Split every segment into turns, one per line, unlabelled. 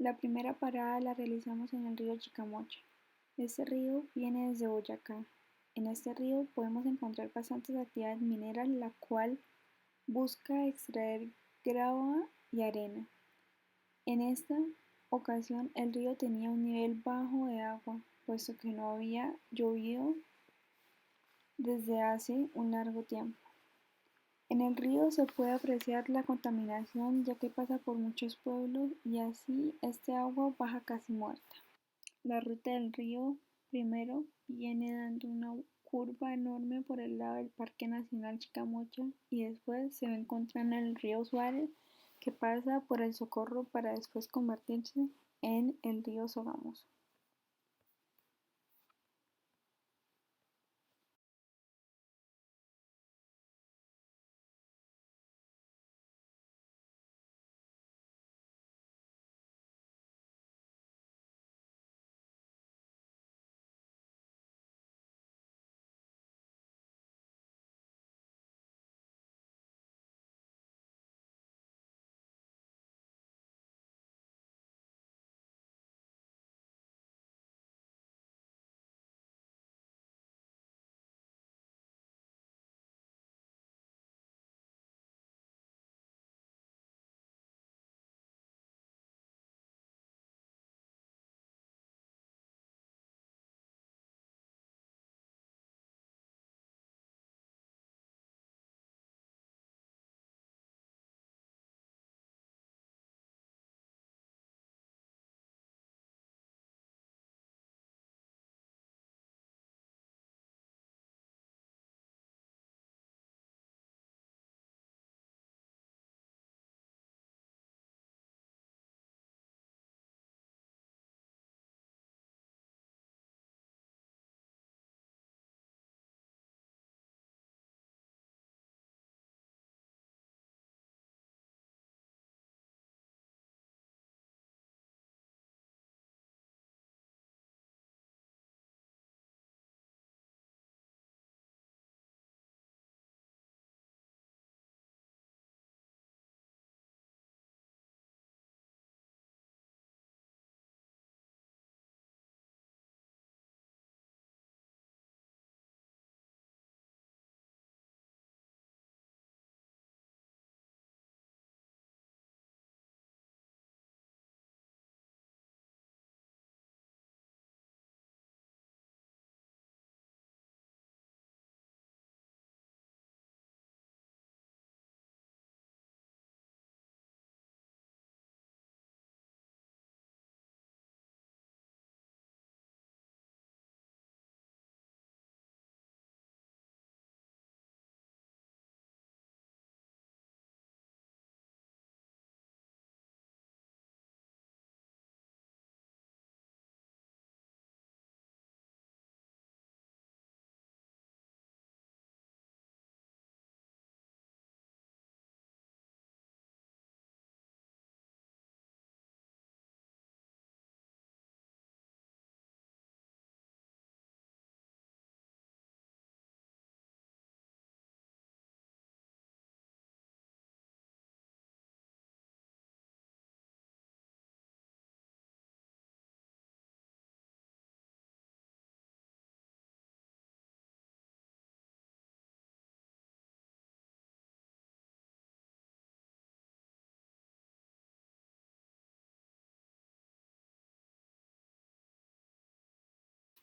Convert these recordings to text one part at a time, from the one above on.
La primera parada la realizamos en el río Chicamocha. Este río viene desde Boyacá. En este río podemos encontrar bastantes actividades mineras, la cual busca extraer grava y arena. En esta ocasión el río tenía un nivel bajo de agua, puesto que no había llovido desde hace un largo tiempo. En el río se puede apreciar la contaminación ya que pasa por muchos pueblos y así este agua baja casi muerta. La ruta del río primero viene dando una curva enorme por el lado del Parque Nacional Chicamocha y después se va encontrando en el río Suárez que pasa por el Socorro para después convertirse en el río Sogamoso.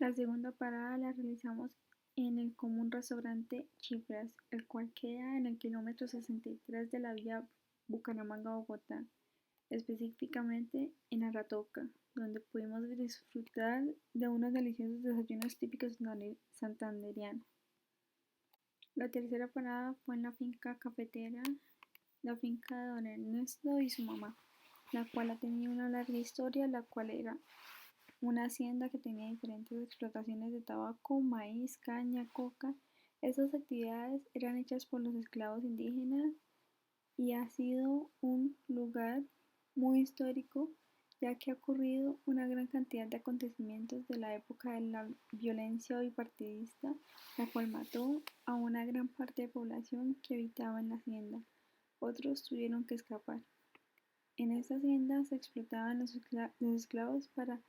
La segunda parada la realizamos en el común restaurante Chifras, el cual queda en el kilómetro 63 de la vía Bucaramanga-Bogotá, específicamente en Aratoca, donde pudimos disfrutar de unos deliciosos desayunos típicos santandereanos. La tercera parada fue en la finca cafetera, la finca de don Ernesto y su mamá, la cual ha tenido una larga historia, la cual era una hacienda que tenía diferentes explotaciones de tabaco, maíz, caña, coca. Estas actividades eran hechas por los esclavos indígenas y ha sido un lugar muy histórico ya que ha ocurrido una gran cantidad de acontecimientos de la época de la violencia bipartidista, la cual mató a una gran parte de población que habitaba en la hacienda. Otros tuvieron que escapar. En esta hacienda se explotaban los esclavos para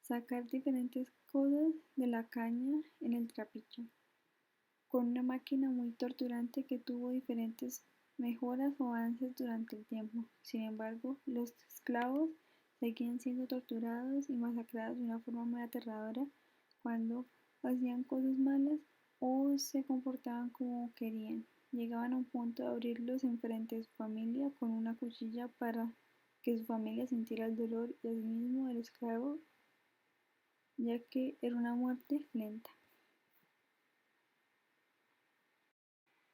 sacar diferentes cosas de la caña en el trapiche, con una máquina muy torturante que tuvo diferentes mejoras o avances durante el tiempo. Sin embargo, los esclavos seguían siendo torturados y masacrados de una forma muy aterradora cuando hacían cosas malas o se comportaban como querían. Llegaban a un punto de abrirlos enfrente de su familia con una cuchilla para que su familia sintiera el dolor y asimismo el esclavo, ya que era una muerte lenta.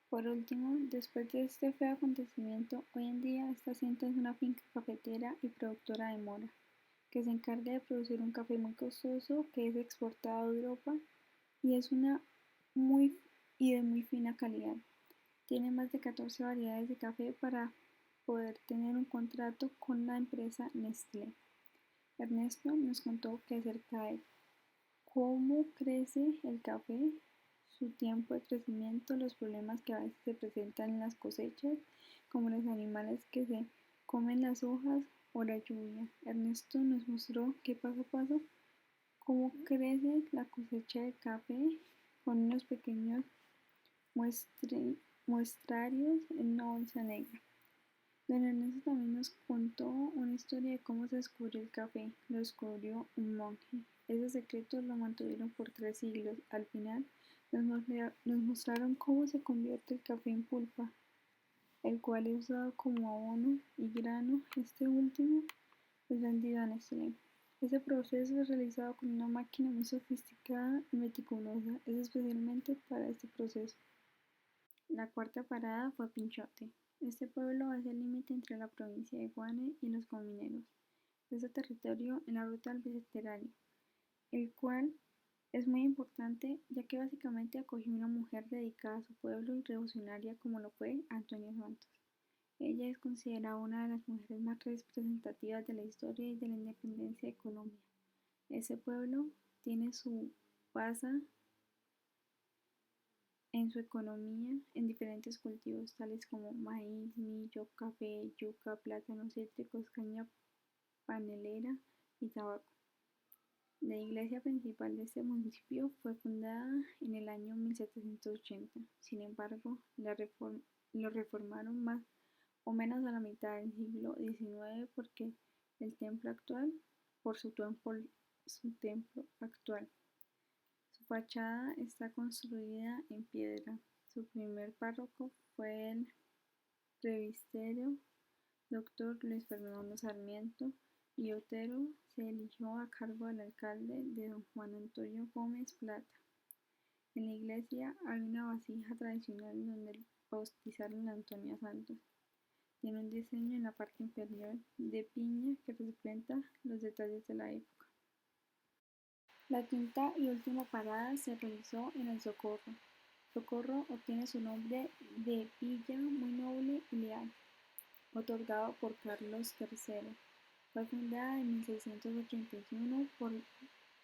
Por último, después de este feo acontecimiento, hoy en día esta hacienda es una finca cafetera y productora de mora, que se encarga de producir un café muy costoso que es exportado a Europa y es muy de muy fina calidad. Tiene más de 14 variedades de café para poder tener un contrato con la empresa Nestlé. Ernesto nos contó que acerca de cómo crece el café, su tiempo de crecimiento, los problemas que a veces se presentan en las cosechas, como los animales que se comen las hojas o la lluvia. Ernesto nos mostró que paso a paso cómo crece la cosecha de café con unos pequeños muestrarios en una bolsa negra. Don Ernesto también nos contó una historia de cómo se descubrió el café. Lo descubrió un monje. Ese secreto lo mantuvieron por 3 siglos. Al final nos mostraron cómo se convierte el café en pulpa, el cual es usado como abono y grano. Este último es vendido a Nestlé. Ese proceso es realizado con una máquina muy sofisticada y meticulosa. Es especialmente para este proceso. La cuarta parada fue Pinchote. Este pueblo es el límite entre la provincia de Guane y los comineros de ese territorio en la ruta del Bicentenario, el cual es muy importante ya que básicamente acogió una mujer dedicada a su pueblo y revolucionaria como lo fue Antonia Santos. Ella es considerada una de las mujeres más representativas de la historia y de la independencia de Colombia. Ese pueblo tiene su base en su economía en diferentes cultivos tales como maíz, millo, café, yuca, plátanos cítricos, caña panelera y tabaco. La iglesia principal de este municipio fue fundada en el año 1780. Sin embargo, lo reformaron más o menos a la mitad del siglo XIX por su templo actual. Su fachada está construida en piedra. Su primer párroco fue el presbítero Dr. Luis Fernando Sarmiento y Otero se eligió a cargo del alcalde de don Juan Antonio Gómez Plata. En la iglesia hay una vasija tradicional donde bautizaron a Antonia Santos. Tiene un diseño en la parte inferior de piña que representa los detalles de la época. La quinta y última parada se realizó en el Socorro. Socorro obtiene su nombre de villa muy noble y leal, otorgado por Carlos III. Fue fundada en 1681 por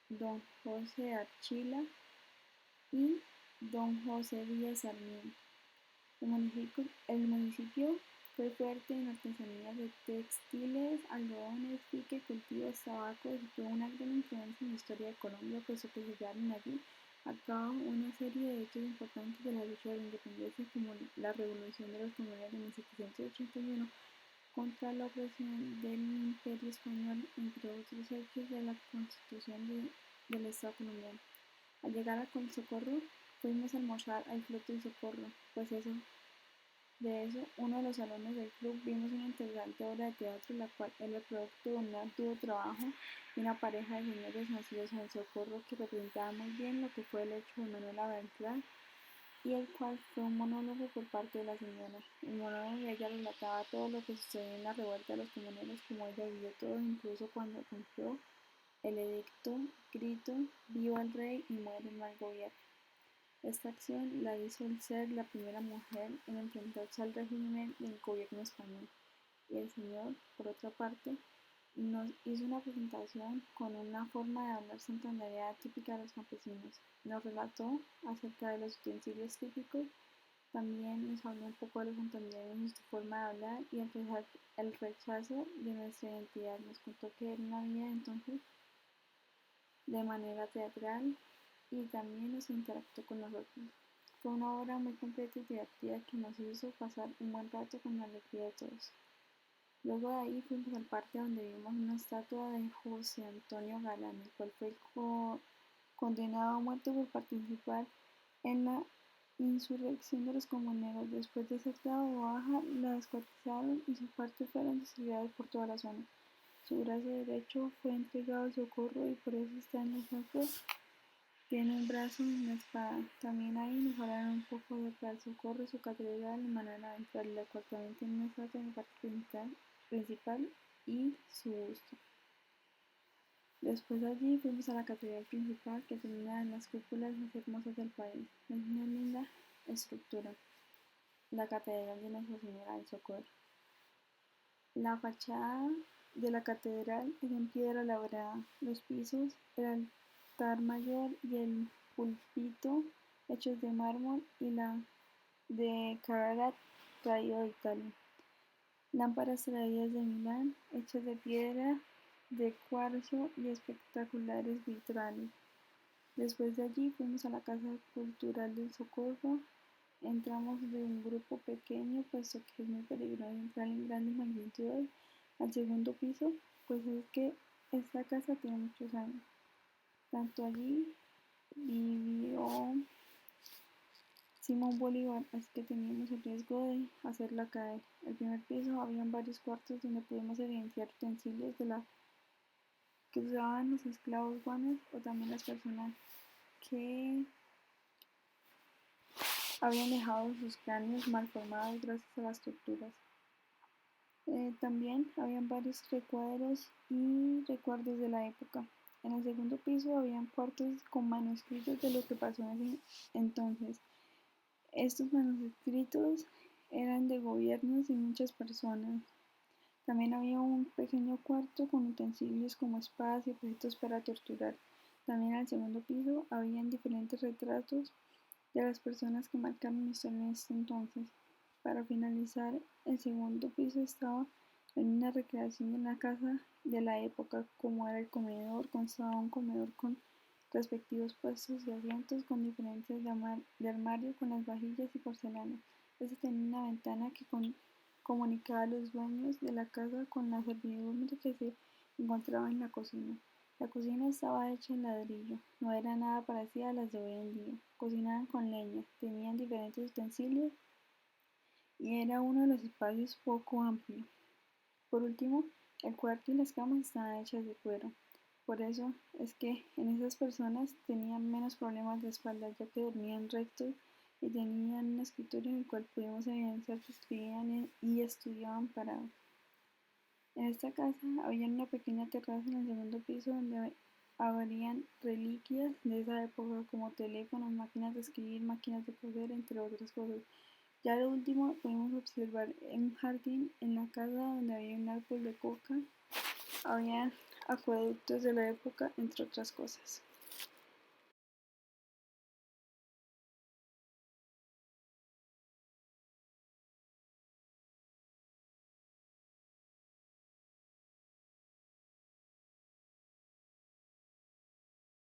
don José de Archila y don José Díaz Sarmiento. El municipio fue fuerte en artesanías de textiles, algodones, pique, cultivos, tabaco y tuvo una gran influencia en la historia de Colombia, puesto que se llevaron allí a cabo una serie de hechos importantes de la lucha de la independencia, como la Revolución de los Comuneros de 1781 contra la opresión del Imperio Español, entre otros hechos de la constitución del Estado colombiano. Al llegar a Socorro, fuimos a almorzar al Club del Socorro, pues de eso, uno de los salones del club vimos una interesante obra de teatro, la cual era el producto de un arduo trabajo de una pareja de señores nacidos en el Socorro que representaba muy bien lo que fue el hecho de Manuela Beltrán y el cual fue un monólogo por parte de la señora. El monólogo de ella relataba todo lo que sucedió en la revuelta de los comuneros, como ella vivió todo, incluso cuando cumplió el edicto, grito, viva el rey y muere el mal gobierno. Esta acción la hizo el ser la primera mujer en enfrentarse al régimen del gobierno español. Y el señor, por otra parte, nos hizo una presentación con una forma de hablar santandereana típica de los campesinos. Nos relató acerca de los utensilios típicos, También nos habló un poco de los antonines y su forma de hablar y el rechazo de nuestra identidad. Nos contó que él no había entonces de manera teatral y también nos interactuó con nosotros. Fue una obra muy completa y divertida que nos hizo pasar un buen rato con la alegría de todos. Luego de ahí fuimos al parque donde vimos una estatua de José Antonio Galán, el cual fue condenado a muerte por participar en la insurrección de los comuneros. Después de ser dado de baja, la descuartizaron y sus partes fueron distribuidas por toda la zona. Su brazo derecho fue entregado al socorro y por eso está en la estatua. Tiene un brazo y una espada. También ahí nos hablaron un poco de el socorro, su catedral y manera de entrar, la cual también tiene una estatua en la parte principal y su busto. Después de allí fuimos a la catedral principal, que tiene una de las cúpulas más hermosas del país. Es una linda estructura, la catedral de Nuestra Señora del Socorro. La fachada de la catedral es en piedra labrada. Los pisos, el altar mayor y el púlpito hechos de mármol y la de Carrara traído de Italia. Lámparas traídas de Milán, hechas de piedra, de cuarzo y espectaculares vitrales. Después de allí fuimos a la Casa Cultural del Socorro. Entramos de un grupo pequeño, puesto que es muy peligroso entrar en grandes magnitudes al segundo piso, pues es que esta casa tiene muchos años. Tanto allí vivió Simón Bolívar, así que teníamos el riesgo de hacerla caer. En el primer piso habían varios cuartos donde pudimos evidenciar utensilios de la que usaban los esclavos guanes o también las personas que habían dejado sus cráneos mal formados gracias a las torturas. También habían varios recuadros y recuerdos de la época. En el segundo piso habían cuartos con manuscritos de lo que pasó en ese entonces. Estos manuscritos eran de gobiernos y muchas personas. También había un pequeño cuarto con utensilios como espadas y objetos para torturar. También en el segundo piso habían diferentes retratos de las personas que marcaron la historia en este entonces. Para finalizar, el segundo piso estaba en una recreación de una casa de la época, como era el comedor. Constaba un comedor con respectivos puestos y asientos con diferencias de armario con las vajillas y porcelana. Este tenía una ventana que comunicaba a los dueños de la casa con la servidumbre que se encontraba en la cocina. La cocina estaba hecha en ladrillo, no era nada parecida a las de hoy en día. Cocinaban con leña, tenían diferentes utensilios y era uno de los espacios poco amplio. Por último, el cuarto y las camas estaban hechas de cuero. Por eso es que en esas personas tenían menos problemas de espalda, ya que dormían rectos y tenían un escritorio en el cual pudimos evidenciar que escribían y estudiaban parados. En esta casa había una pequeña terraza en el segundo piso donde habrían reliquias de esa época como teléfonos, máquinas de escribir, máquinas de coser, entre otras cosas. Ya lo último pudimos observar un jardín en la casa donde había un árbol de coca, había acueductos de la época, entre otras cosas.